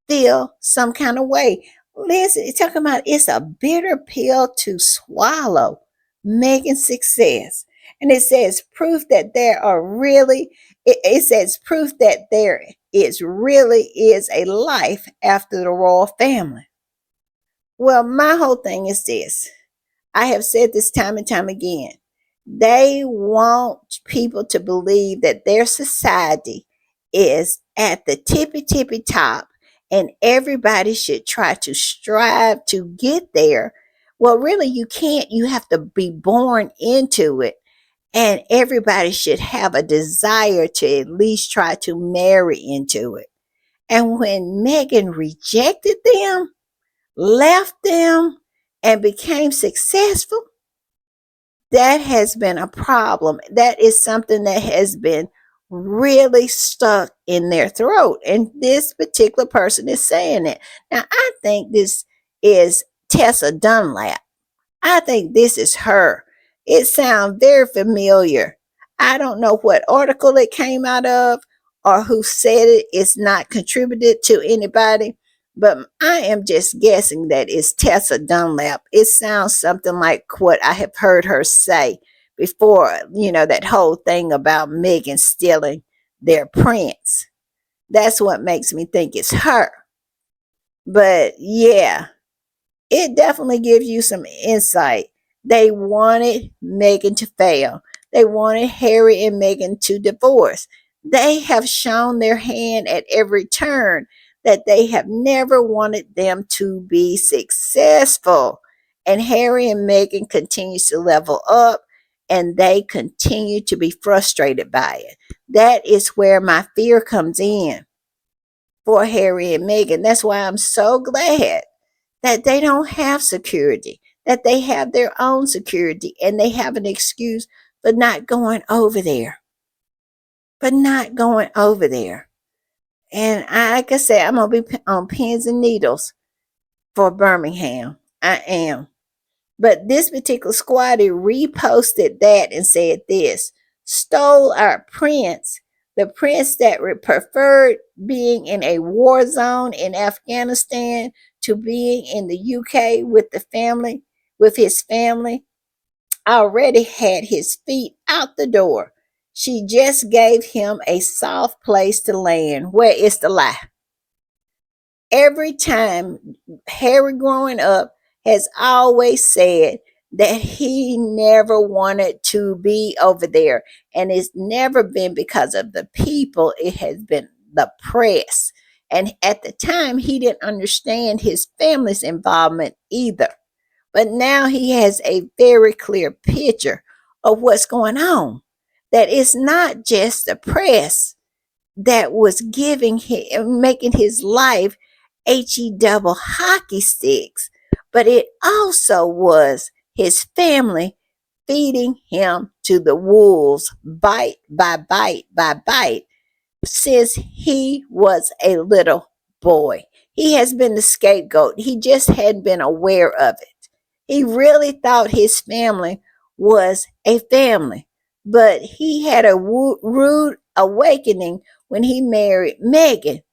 feel some kind of way. Listen, it's talking about it's a bitter pill to swallow. Meghan's success. And it says proof that there are really, it says proof that there is really is a life after the royal family. Well, my whole thing is this. I have said this time and time again. They want people to believe that their society is at the tippy top and everybody should try to strive to get there. Well, really, you can't. You have to be born into it. And everybody should have a desire to at least try to marry into it. And when Meghan rejected them, left them, and became successful, that has been a problem. That is something that has been really stuck in their throat. And this particular person is saying it. Now, I think this is Tessa Dunlap. I think this is her. It sounds very familiar. I don't know what article it came out of or who said it. It's not contributed to anybody, but I am just guessing that it's Tessa Dunlap. It sounds something like what I have heard her say before, that whole thing about Meghan stealing their prince. That's what makes me think it's her. But yeah, it definitely gives you some insight. They wanted Meghan to fail. They wanted Harry and Meghan to divorce. They have shown their hand at every turn that they have never wanted them to be successful. And Harry and Meghan continues to level up and they continue to be frustrated by it. That is where my fear comes in for Harry and Meghan. That's why I'm so glad that they don't have security, that they have their own security, and they have an excuse for not going over there. For not going over there. And like I said, I'm going to be on pins and needles for Birmingham. I am. But this particular squatty reposted that and said this: stole our prince, the prince that preferred being in a war zone in Afghanistan to being in the UK with his family, already had his feet out the door. She just gave him a soft place to land. Where is the lie? Every time Harry growing up has always said that he never wanted to be over there. And it's never been because of the people, it has been the press. And at the time, he didn't understand his family's involvement either. But now he has a very clear picture of what's going on. That it's not just the press that was giving him, making his life he double hockey sticks, but it also was his family feeding him to the wolves, bite by bite by bite, since he was a little boy. He has been the scapegoat. He just hadn't been aware of it. He really thought his family was a family, but he had a rude awakening when he married Meghan,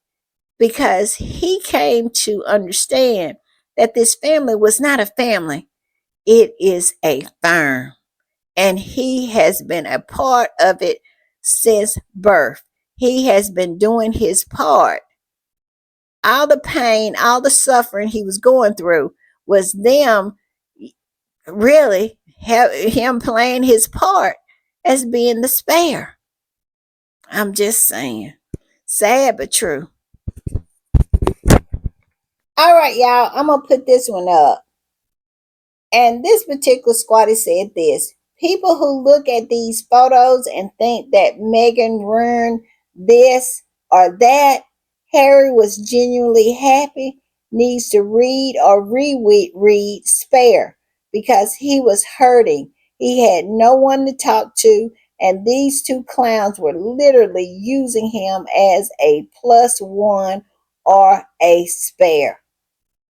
because he came to understand that this family was not a family, it is a firm. And he has been a part of it since birth. He has been doing his part. All the pain, all the suffering he was going through was them really him playing his part as being the spare. I'm just saying. Sad but true. All right, y'all. I'm going to put this one up. And this particular squatter said this: people who look at these photos and think that Meghan ruined this or that, Harry was genuinely happy, needs to read or reread Spare, because he was hurting. He had no one to talk to, and these two clowns were literally using him as a plus one or a spare.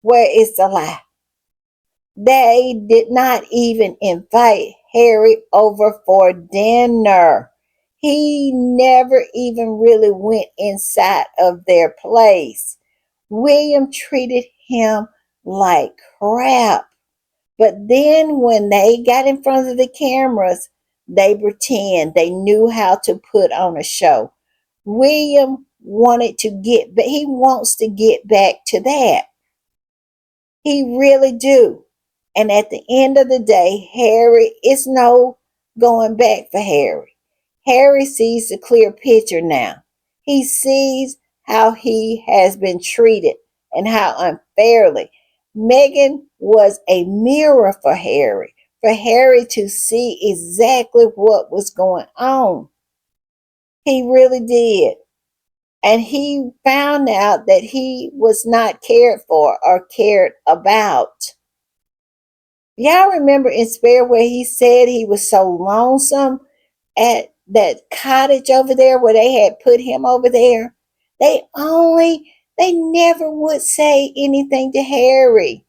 Where is the lie? They did not even invite Harry over for dinner. He never even really went inside of their place. William treated him like crap. But then when they got in front of the cameras, they pretend they knew how to put on a show. William he wants to get back to that. He really do. And at the end of the day, Harry, it's no going back for Harry. Harry sees the clear picture now. He sees how he has been treated and how unfairly. Meghan was a mirror for Harry to see exactly what was going on. He really did. And he found out that he was not cared for or cared about. Y'all remember in Spare where he said he was so lonesome at that cottage over there where they had put him over there? They never would say anything to Harry.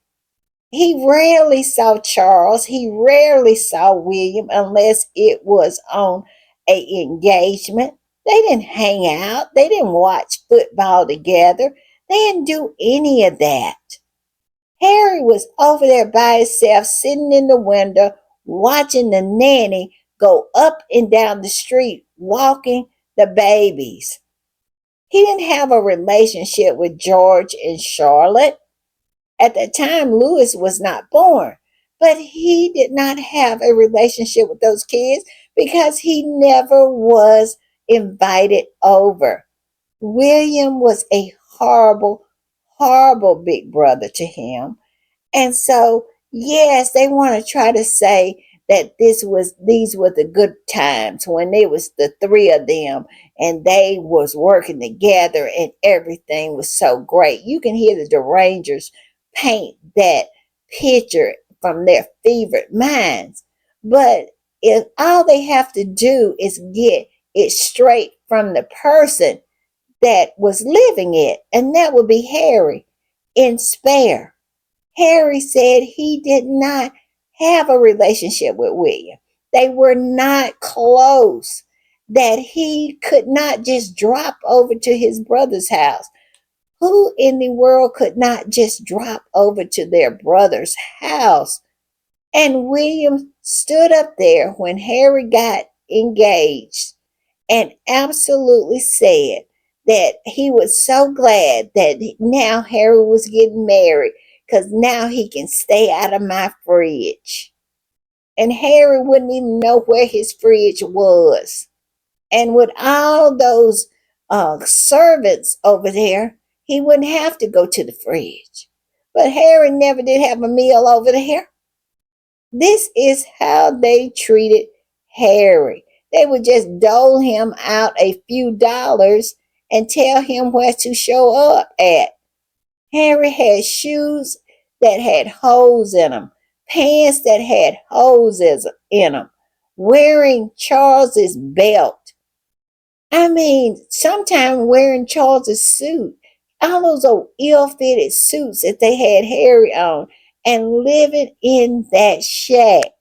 He rarely saw Charles. He rarely saw William unless it was on a engagement. They didn't hang out. They didn't watch football together. They didn't do any of that. Harry was over there by himself, sitting in the window, watching the nanny go up and down the street, walking the babies. He didn't have a relationship with George and Charlotte. At that time, Louis was not born, but he did not have a relationship with those kids because he never was invited over. William was a horrible, horrible big brother to him. And so, yes, they want to try to say that these were the good times when it was the three of them and they was working together and everything was so great. You can hear the Derangers paint that picture from their fevered minds. But if all they have to do is get it straight from the person that was living it, and that would be Harry in Spare. Harry said he did not have a relationship with William. They were not close, that he could not just drop over to his brother's house. Who in the world could not just drop over to their brother's house? And William stood up there when Harry got engaged and absolutely said that he was so glad that now Harry was getting married because now he can stay out of my fridge. And Harry wouldn't even know where his fridge was. And with all those servants over there, he wouldn't have to go to the fridge. But Harry never did have a meal over there. This is how they treated Harry. They would just dole him out a few dollars and tell him where to show up at. Harry had shoes that had holes in them, pants that had holes in them, wearing Charles's belt. I mean, sometimes wearing Charles's suit, all those old ill-fitted suits that they had Harry on, and living in that shack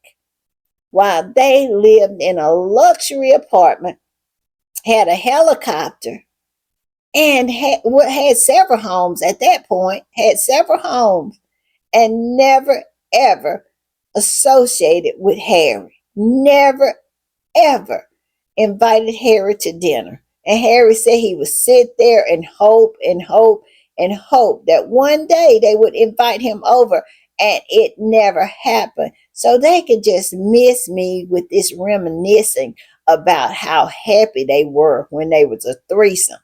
while they lived in a luxury apartment, had a helicopter, and had several homes at that point, had several homes, and never ever associated with Harry. Never ever invited Harry to dinner. And Harry said he would sit there and hope and hope and hope that one day they would invite him over, and it never happened. So they could just miss me with this reminiscing about how happy they were when they was a threesome.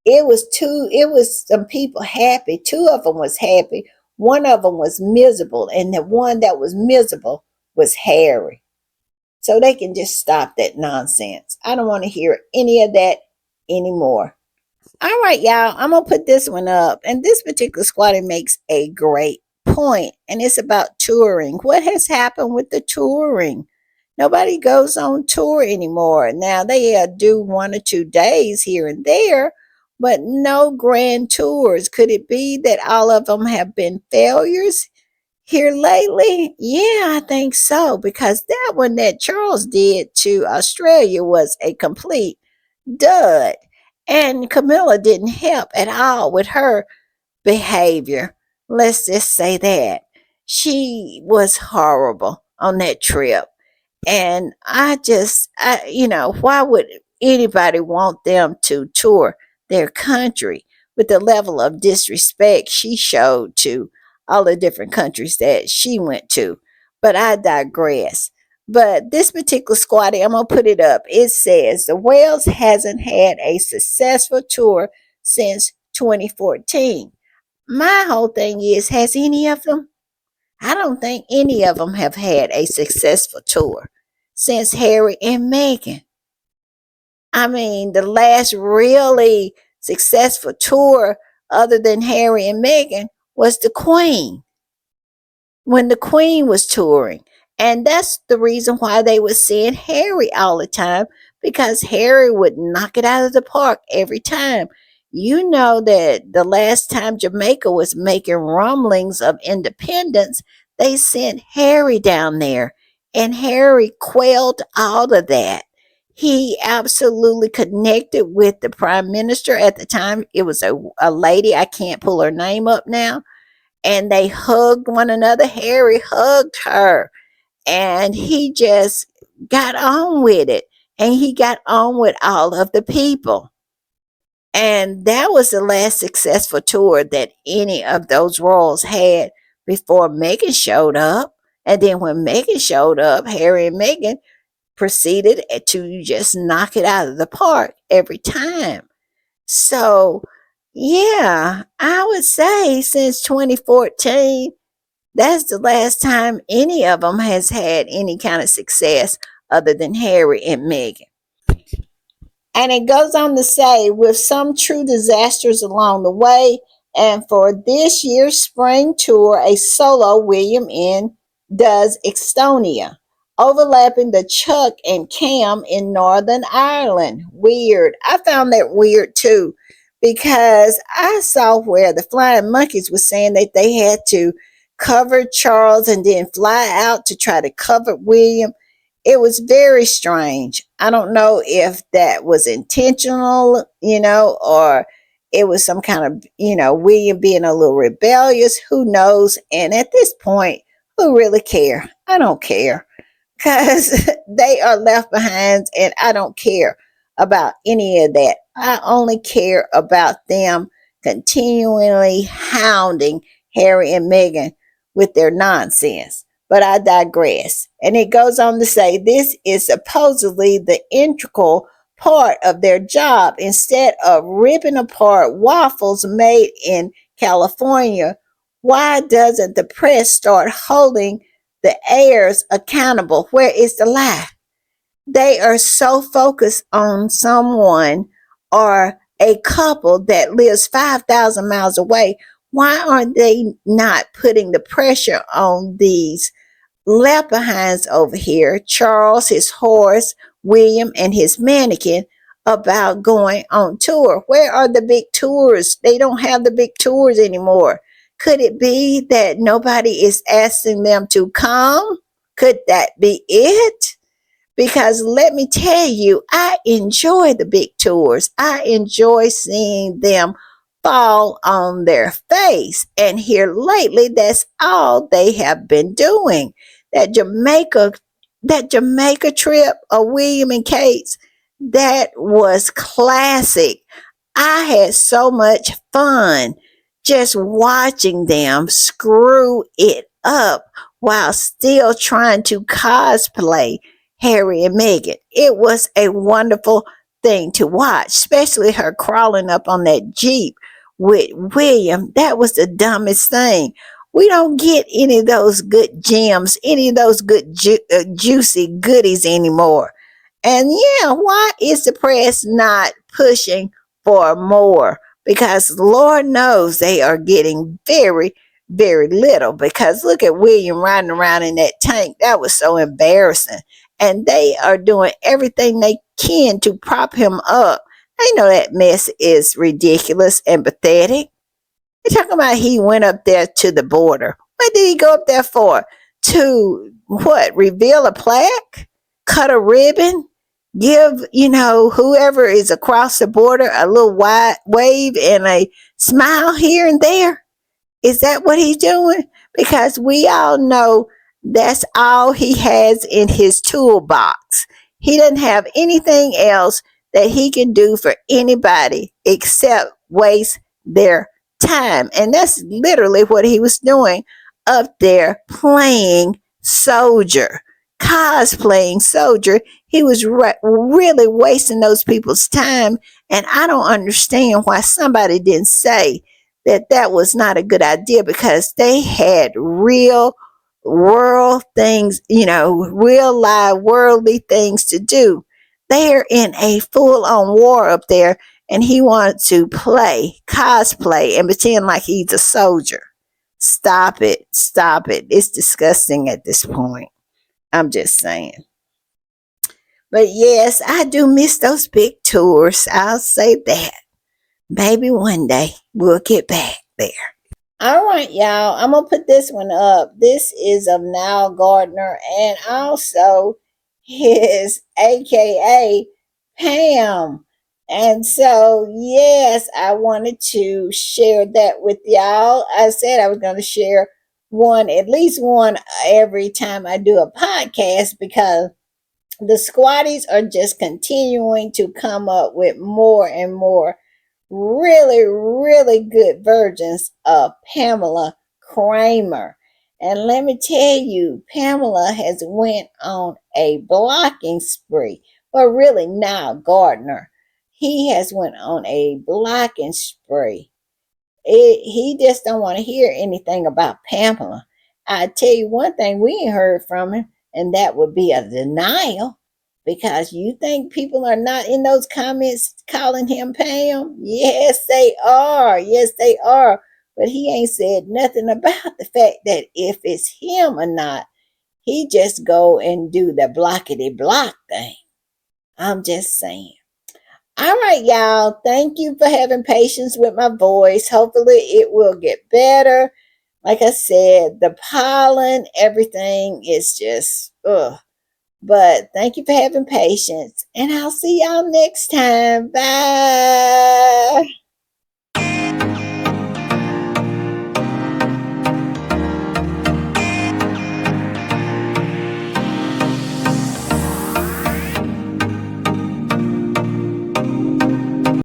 It was some people happy. Two of them was happy. One of them was miserable. And the one that was miserable was Harry. So they can just stop that nonsense. I don't want to hear any of that anymore. All right, y'all. I'm gonna put this one up. And this particular squatter makes a great point. And it's about touring. What has happened with the touring? Nobody goes on tour anymore. Now they do 1 or 2 days here and there, but no grand tours. Could it be that all of them have been failures here lately? Yeah, I think so, because that one that Charles did to Australia was a complete dud. And Camilla didn't help at all with her behavior. Let's just say that. She was horrible on that trip. And why would anybody want them to tour their country with the level of disrespect she showed to all the different countries that she went to? But I digress. But this particular squatty, I'm going to put it up. It says the Wales hasn't had a successful tour since 2014. My whole thing is, has any of them? I don't think any of them have had a successful tour since Harry and Meghan. I mean, the last really successful tour other than Harry and Meghan was the Queen, when the Queen was touring. And that's the reason why they would send Harry all the time, because Harry would knock it out of the park every time. You know that the last time Jamaica was making rumblings of independence, they sent Harry down there, and Harry quelled all of that. He absolutely connected with the prime minister at the time. It was a lady, I can't pull her name up now, and they hugged one another. Harry hugged her, and he just got on with it. And he got on with all of the people. And that was the last successful tour that any of those royals had before Meghan showed up. And then when Meghan showed up, Harry and Meghan proceeded to just knock it out of the park every time. So, yeah, I would say since 2014, that's the last time any of them has had any kind of success other than Harry and Meghan. And it goes on to say, with some true disasters along the way, and for this year's spring tour, a solo William N. does Estonia, overlapping the Chuck and Cam in Northern Ireland. Weird. I found that weird too, because I saw where the Flying Monkeys was saying that they had to cover Charles and then fly out to try to cover William. It was very strange. I don't know if that was intentional, or it was some kind of, William being a little rebellious. Who knows? And at this point, who really care? I don't care, because they are left behind, and I don't care about any of that. I only care about them continually hounding Harry and Meghan with their nonsense. But I digress. And it goes on to say, this is supposedly the integral part of their job. Instead of ripping apart waffles made in California, why doesn't the press start holding the heirs accountable? Where is the lie? They are so focused on someone or a couple that lives 5,000 miles away. Why aren't they not putting the pressure on these left behinds over here, Charles, his horse, William, and his mannequin, about going on tour? Where are the big tours? They don't have the big tours anymore. Could it be that nobody is asking them to come? Could that be it? Because let me tell you, I enjoy the big tours. I enjoy seeing them fall on their face. And here lately, that's all they have been doing. That Jamaica, that Jamaica trip of William and Kate's, that was classic. I had so much fun just watching them screw it up while still trying to cosplay Harry and Meghan. It was a wonderful thing to watch, especially her crawling up on that Jeep with William. That was the dumbest thing. We don't get any of those good gems, any of those good juicy goodies anymore. And yeah, why is the press not pushing for more? Because Lord knows they are getting very, very little. Because look at William riding around in that tank. That was so embarrassing. And they are doing everything they can to prop him up. I know that mess is ridiculous and pathetic. You're talking about he went up there to the border. What did he go up there for? To what? Reveal a plaque? Cut a ribbon? Give, whoever is across the border a little wide wave and a smile here and there? Is that what he's doing? Because we all know that's all he has in his toolbox. He doesn't have anything else that he can do for anybody except waste their time. And that's literally what he was doing up there playing soldier, cosplaying soldier. He was really wasting those people's time. And I don't understand why somebody didn't say that was not a good idea, because they had real world things, real live worldly things to do. They're in a full on war up there, and he wanted to play, cosplay, and pretend like he's a soldier. Stop it. Stop it. It's disgusting at this point. I'm just saying. But yes, I do miss those big tours. I'll say that. Maybe one day we'll get back there. All right, y'all. I'm gonna put this one up. This is of Nile Gardner and also his AKA Pam. And so, yes, I wanted to share that with y'all. I said I was going to share one, at least one, every time I do a podcast, because the squatties are just continuing to come up with more and more really, really good versions of Pamela Kramer. And let me tell you, Pamela has went on a blocking spree. Well, really now Gardner. He has went on a blocking spree. He just don't want to hear anything about Pamela. I tell you one thing we ain't heard from him, and that would be a denial. Because you think people are not in those comments calling him Pam? Yes, they are. Yes, they are. But he ain't said nothing about the fact that if it's him or not, he just go and do the blockety block thing. I'm just saying. All right, y'all. Thank you for having patience with my voice. Hopefully, it will get better. Like I said, the pollen, everything is just, ugh. But thank you for having patience, and I'll see y'all next time. Bye.